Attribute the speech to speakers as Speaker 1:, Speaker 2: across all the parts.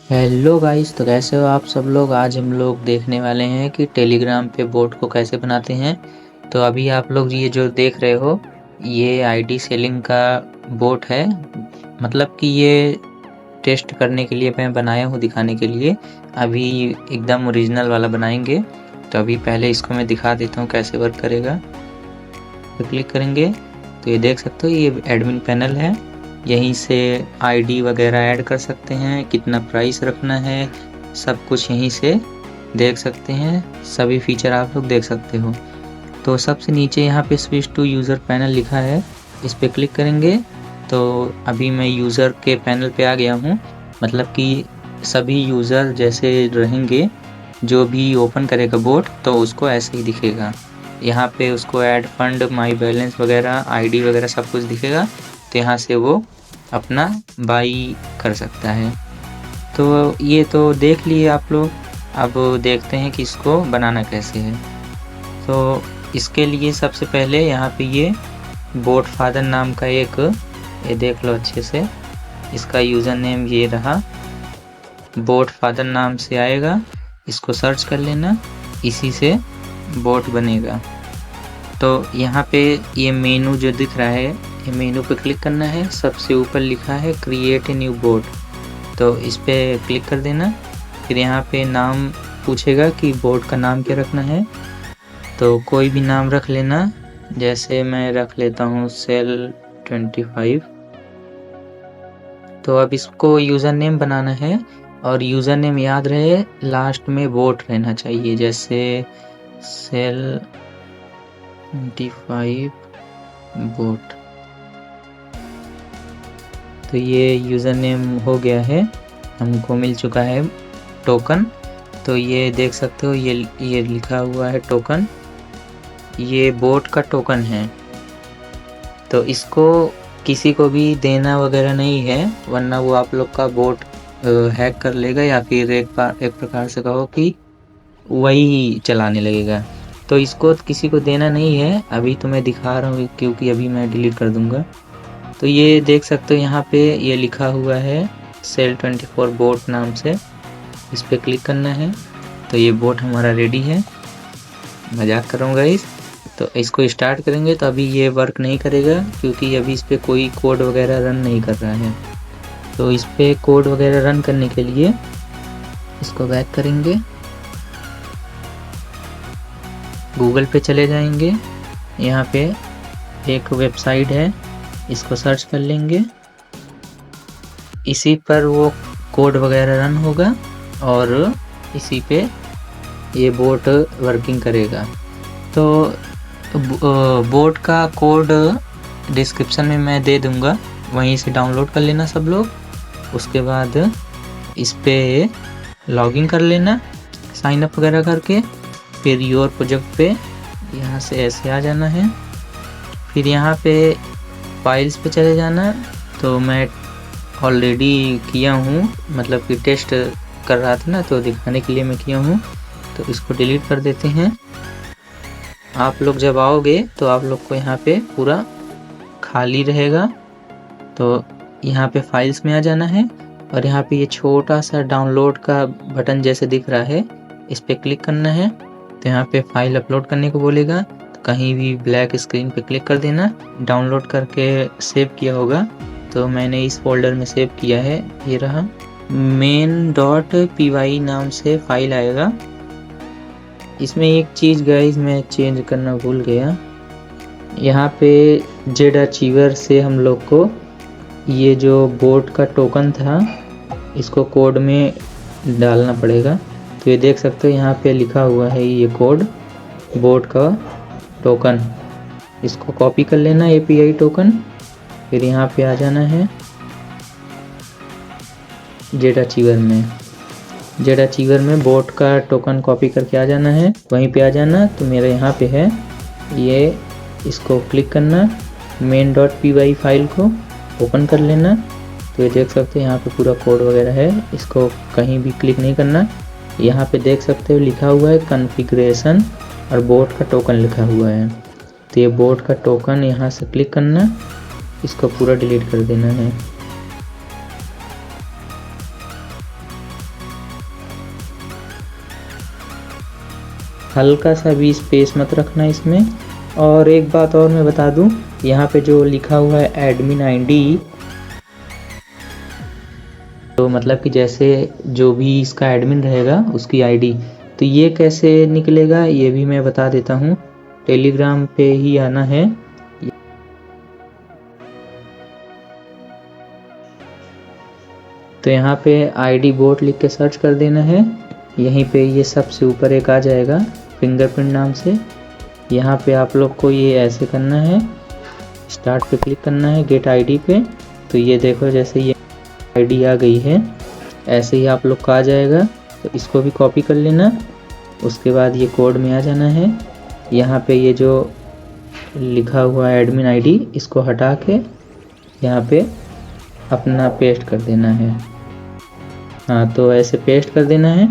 Speaker 1: Hello guys, तो कैसे हो आप सब लोग। आज हम लोग देखने वाले हैं कि टेलीग्राम पे बोट को कैसे बनाते हैं। तो अभी आप लोग ये जो देख रहे हो, ये आईडी सेलिंग का बोट है। मतलब कि ये टेस्ट करने के लिए मैं बनाया हूँ, दिखाने के लिए। अभी एकदम ओरिजिनल वाला बनाएंगे। तो अभी पहले इसको मैं दिखा देता हूँ कैसे वर्क करेगा। पे क्लिक करेंगे तो ये देख सकते हो, ये एडमिन पैनल है। यहीं से आईडी वगैरह ऐड कर सकते हैं, कितना प्राइस रखना है, सब कुछ यहीं से देख सकते हैं। सभी फीचर आप लोग देख सकते हो। तो सबसे नीचे यहाँ पे स्विच टू यूज़र पैनल लिखा है, इस पे क्लिक करेंगे तो अभी मैं यूज़र के पैनल पे आ गया हूँ। मतलब कि सभी यूज़र जैसे रहेंगे, जो भी ओपन करेगा बोट तो उसको ऐसे ही दिखेगा। यहाँ पे उसको ऐड फंड, माई बैलेंस वगैरह, आईडी वगैरह सब कुछ दिखेगा। तो यहाँ से वो अपना बाई कर सकता है। तो ये तो देख लिए आप लोग। अब देखते हैं कि इसको बनाना कैसे है। तो इसके लिए सबसे पहले यहाँ पे ये बोट फादर नाम का एक, ये देख लो अच्छे से, इसका यूज़र नेम ये रहा, बोट फादर नाम से आएगा। इसको सर्च कर लेना, इसी से बोट बनेगा। तो यहाँ पे ये मेनू जो दिख रहा है, ये मेनू पे क्लिक करना है। सबसे ऊपर लिखा है क्रिएट ए न्यू बोट, तो इस पे क्लिक कर देना। फिर यहाँ पे नाम पूछेगा कि बोट का नाम क्या रखना है, तो कोई भी नाम रख लेना। जैसे मैं रख लेता हूँ सेल 25। तो अब इसको यूज़र नेम बनाना है, और यूज़र नेम याद रहे लास्ट में बोट रहना चाहिए। जैसे सेल 25 बोट। तो ये यूज़र नेम हो गया है, हमको मिल चुका है टोकन। तो ये देख सकते हो, ये लिखा हुआ है टोकन, ये बोट का टोकन है। तो इसको किसी को भी देना वगैरह नहीं है, वरना वो आप लोग का बोट हैक कर लेगा, या फिर एक प्रकार से कहो कि वही चलाने लगेगा। तो इसको किसी को देना नहीं है, अभी तो मैं दिखा रहा हूँ क्योंकि अभी मैं डिलीट कर दूंगा। तो ये देख सकते हो, यहाँ पे ये लिखा हुआ है सेल 24 बोट नाम से, इस पे क्लिक करना है। तो ये बोट हमारा रेडी है। मजाक कर रहा हूँ गाइस। तो इसको स्टार्ट करेंगे तो अभी ये वर्क नहीं करेगा, क्योंकि अभी इस पे कोई कोड वगैरह रन नहीं कर रहा है। तो इस पे कोड वगैरह रन करने के लिए इसको बैक करेंगे, गूगल पे चले जाएंगे। यहाँ पे एक वेबसाइट है, इसको सर्च कर लेंगे। इसी पर वो कोड वगैरह रन होगा और इसी पे ये बोट वर्किंग करेगा। तो बोट का कोड डिस्क्रिप्शन में मैं दे दूंगा, वहीं से डाउनलोड कर लेना सब लोग। उसके बाद इस पे लॉगिन कर लेना साइन अप वगैरह करके। फिर योर प्रोजेक्ट पे यहाँ से ऐसे आ जाना है। फिर यहाँ पे फाइल्स पे चले जाना। तो मैं ऑलरेडी किया हूँ, मतलब कि टेस्ट कर रहा था ना, तो दिखाने के लिए मैं किया हूँ। तो इसको डिलीट कर देते हैं। आप लोग जब आओगे तो आप लोग को यहाँ पे पूरा खाली रहेगा। तो यहाँ पे फाइल्स में आ जाना है, और यहाँ पे ये छोटा सा डाउनलोड का बटन जैसे दिख रहा है, इस पे क्लिक करना है। तो यहाँ पे फाइल अपलोड करने को बोलेगा, तो कहीं भी ब्लैक स्क्रीन पे क्लिक कर देना। डाउनलोड करके सेव किया होगा, तो मैंने इस फोल्डर में सेव किया है, ये रहा। main.py नाम से फाइल आएगा। इसमें एक चीज़ गाइस मैं चेंज करना भूल गया, यहाँ पे जेड अचीवर से हम लोग को ये जो बोट का टोकन था, इसको कोड में डालना पड़ेगा। तो ये देख सकते हो, यहाँ पे लिखा हुआ है ये कोड, बोट का टोकन। इसको कॉपी कर लेना, API टोकन। फिर यहाँ पे आ जाना है जेड अचीवर में बोट का टोकन कॉपी करके आ जाना है, वहीं पे आ जाना। तो मेरा यहाँ पे है ये, इसको क्लिक करना, main.py फाइल को ओपन कर लेना। तो ये देख सकते हो, यहाँ पे पूरा कोड वगैरह है, इसको कहीं भी क्लिक नहीं करना। यहाँ पे देख सकते हो लिखा हुआ है कॉन्फ़िगरेशन, और बोट का टोकन लिखा हुआ है। तो ये बोट का टोकन यहाँ से क्लिक करना, इसको पूरा डिलीट कर देना है। हल्का सा भी स्पेस मत रखना इसमें। और एक बात और मैं बता दूं, यहाँ पे जो लिखा हुआ है एडमिन आईडी, तो मतलब कि जैसे जो भी इसका एडमिन रहेगा उसकी आईडी, तो ये कैसे निकलेगा ये भी मैं बता देता हूँ। टेलीग्राम पे ही आना है, तो यहाँ पे आईडी बोट लिख के सर्च कर देना है। यहीं पे ये सबसे ऊपर एक आ जाएगा फिंगरप्रिंट नाम से। यहाँ पे आप लोग को ये ऐसे करना है, स्टार्ट पे क्लिक करना है गेट आईडी पे। तो ये देखो जैसे ये आईडी आ गई है, ऐसे ही आप लोग का आ जाएगा। तो इसको भी कॉपी कर लेना। उसके बाद ये कोड में आ जाना है। यहाँ पे ये जो लिखा हुआ है एडमिन आईडी, इसको हटा के यहाँ पे अपना पेस्ट कर देना है। हाँ, तो ऐसे पेस्ट कर देना है।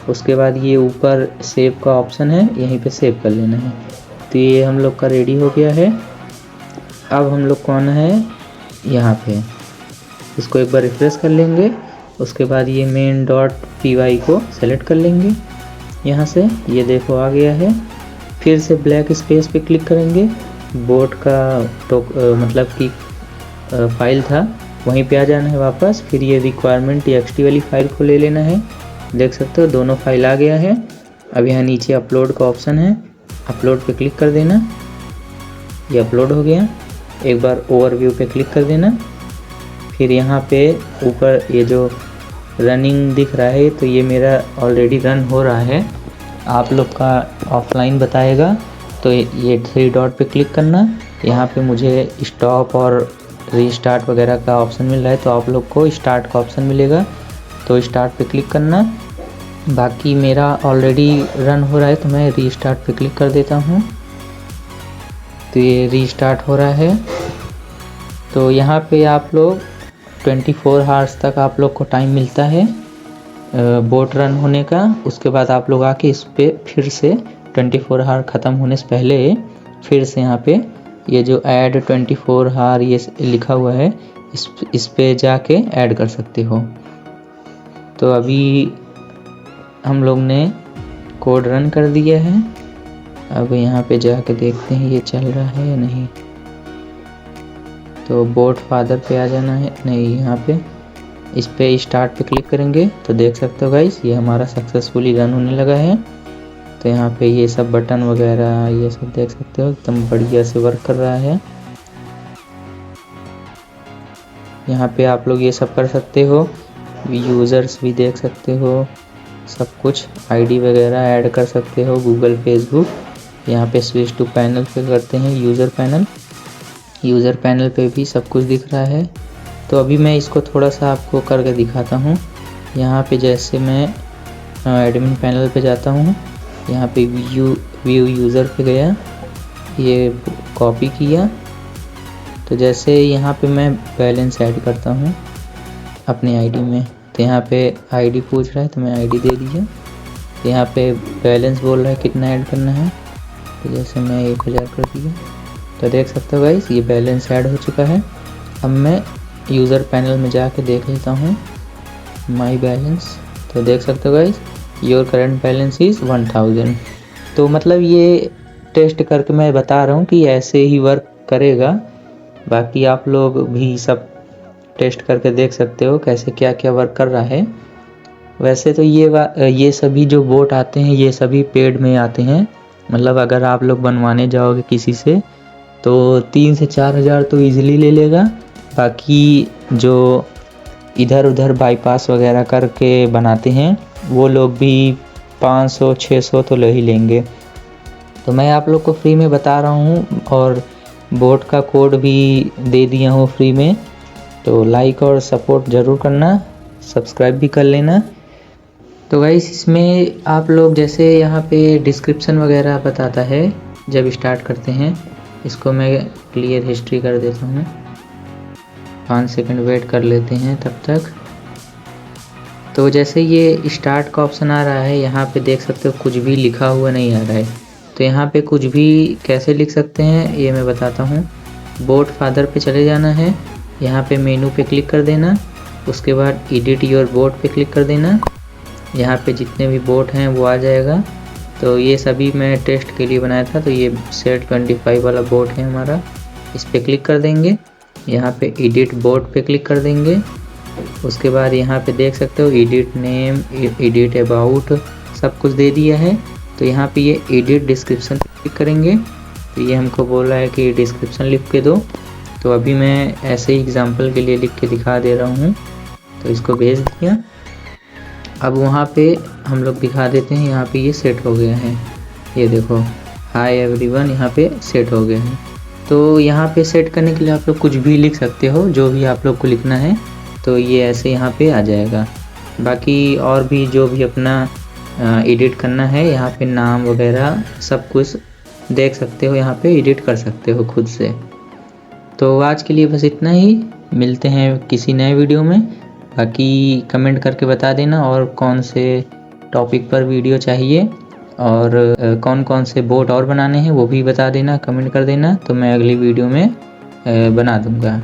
Speaker 1: उसके बाद ये ऊपर सेव का ऑप्शन है, यहीं पे सेव कर लेना है। तो ये हम लोग का रेडी हो गया है। अब हम लोग कौन है यहाँ पे, इसको एक बार रिफ्रेश कर लेंगे। उसके बाद ये main.py को सेलेक्ट कर लेंगे यहाँ से। ये देखो आ गया है। फिर से ब्लैक स्पेस पे क्लिक करेंगे। बोट का मतलब कि फाइल था वहीं पे आ जाना है वापस। फिर ये रिक्वायरमेंट txt वाली फाइल को ले लेना है। देख सकते हो दोनों फाइल आ गया है। अब यहाँ नीचे अपलोड का ऑप्शन है, अपलोड पे क्लिक कर देना। ये अपलोड हो गया। एक बार ओवरव्यू पे क्लिक कर देना। फिर यहाँ पे ऊपर ये जो रनिंग दिख रहा है, तो ये मेरा ऑलरेडी रन हो रहा है। आप लोग का ऑफलाइन बताएगा। तो ये 3 डॉट पे क्लिक करना। यहाँ पे मुझे स्टॉप और रीस्टार्ट वगैरह का ऑप्शन मिल रहा है, तो आप लोग को स्टार्ट का ऑप्शन मिलेगा, तो स्टार्ट पे क्लिक करना। बाकी मेरा ऑलरेडी रन हो रहा है, तो मैं रीस्टार्ट पे क्लिक कर देता हूँ। तो ये रीस्टार्ट हो रहा है। तो यहाँ पे आप लोग 24 आवर्स तक आप लोग को टाइम मिलता है बोट रन होने का। उसके बाद आप लोग आके इस पर फिर से 24 आवर ख़त्म होने से पहले फिर से यहाँ पे ये जो ऐड 24 आवर ये लिखा हुआ है, इस पे जाके ऐड कर सकते हो। तो अभी हम लोग ने कोड रन कर दिया है। अब यहाँ पे जाके देखते हैं ये चल रहा है या नहीं। तो बोट फादर पे आ जाना है, नहीं यहाँ पे इस पे स्टार्ट पे क्लिक करेंगे तो देख सकते हो गाइस ये हमारा सक्सेसफुली रन होने लगा है। तो यहाँ पे ये सब बटन वगैरह ये सब देख सकते हो एकदम बढ़िया से वर्क कर रहा है। यहाँ पे आप लोग ये सब कर सकते हो, यूज़र्स भी देख सकते हो, सब कुछ आईडी वगैरह ऐड कर सकते हो, गूगल फेसबुक। यहाँ पे स्विच टू पैनल पे करते हैं, यूज़र पैनल पे भी सब कुछ दिख रहा है। तो अभी मैं इसको थोड़ा सा आपको करके दिखाता हूँ। यहाँ पे जैसे मैं एडमिन पैनल पे जाता हूँ, यहाँ पे व्यू यूज़र पे गया, ये कॉपी किया। तो जैसे यहाँ पे मैं बैलेंस ऐड करता हूँ अपनी आईडी में, तो यहाँ पे आईडी पूछ रहा है तो मैं आईडी दे दिया। तो यहाँ पे बैलेंस बोल रहा है कितना ऐड करना है, तो जैसे मैं 1000 कर दिया। तो देख सकते हो गाइस ये बैलेंस ऐड हो चुका है। अब मैं यूज़र पैनल में जाके देख लेता हूँ माई बैलेंस। तो देख सकते हो guys your current balance is 1000। तो मतलब ये टेस्ट करके मैं बता रहा हूँ कि ऐसे ही वर्क करेगा। बाकी आप लोग भी सब टेस्ट करके देख सकते हो कैसे क्या क्या वर्क कर रहा है। वैसे तो ये सभी जो बोट आते हैं ये सभी पेड में आते हैं। मतलब अगर आप लोग बनवाने जाओगे किसी से तो 3 से 4 हज़ार तो ईज़िली ले लेगा। बाकी जो इधर उधर बाईपास वगैरह करके बनाते हैं वो लोग भी 500-600 तो ले ही लेंगे। तो मैं आप लोग को फ्री में बता रहा हूँ और बोट का कोड भी दे दिया हूँ फ्री में। तो लाइक और सपोर्ट ज़रूर करना, सब्सक्राइब भी कर लेना। तो गाइस इसमें आप लोग जैसे यहाँ पे डिस्क्रिप्शन वगैरह बताता है जब स्टार्ट करते हैं। इसको मैं क्लियर हिस्ट्री कर देता हूँ, 5 सेकंड वेट कर लेते हैं तब तक। तो जैसे ये स्टार्ट का ऑप्शन आ रहा है, यहाँ पे देख सकते हो कुछ भी लिखा हुआ नहीं आ रहा है। तो यहाँ पे कुछ भी कैसे लिख सकते हैं ये मैं बताता हूँ। बोट फादर पे चले जाना है, यहाँ पे मेनू पे क्लिक कर देना। उसके बाद एडिट योर बोट पे क्लिक कर देना। यहाँ पे जितने भी बोट हैं वो आ जाएगा। तो ये सभी मैं टेस्ट के लिए बनाया था। तो ये सेट25 वाला बोट है हमारा, इस पर क्लिक कर देंगे। यहाँ पे एडिट बोट पे क्लिक कर देंगे। उसके बाद यहाँ पे देख सकते हो एडिट नेम, एडिट अबाउट सब कुछ दे दिया है। तो यहाँ पे ये एडिट डिस्क्रिप्शन पे क्लिक करेंगे। तो ये हमको बोल रहा है कि डिस्क्रिप्शन लिख के दो। तो अभी मैं ऐसे ही एग्जांपल के लिए लिख के दिखा दे रहा हूँ। तो इसको भेज दिया। अब वहाँ पे हम लोग दिखा देते हैं, यहाँ पे ये सेट हो गया है। ये देखो, हाय एवरीवन, यहाँ पे सेट हो गया है। तो यहाँ पे सेट करने के लिए आप लोग कुछ भी लिख सकते हो, जो भी आप लोग को लिखना है। तो ये ऐसे यहाँ पे आ जाएगा। बाकी और भी जो भी अपना एडिट करना है, यहाँ पे नाम वगैरह सब कुछ देख सकते हो, यहाँ पे एडिट कर सकते हो खुद से। तो आज के लिए बस इतना ही, मिलते हैं किसी नए वीडियो में। बाकी कमेंट करके बता देना और कौन से टॉपिक पर वीडियो चाहिए और कौन कौन से बोट और बनाने हैं वो भी बता देना, कमेंट कर देना। तो मैं अगली वीडियो में बना दूँगा।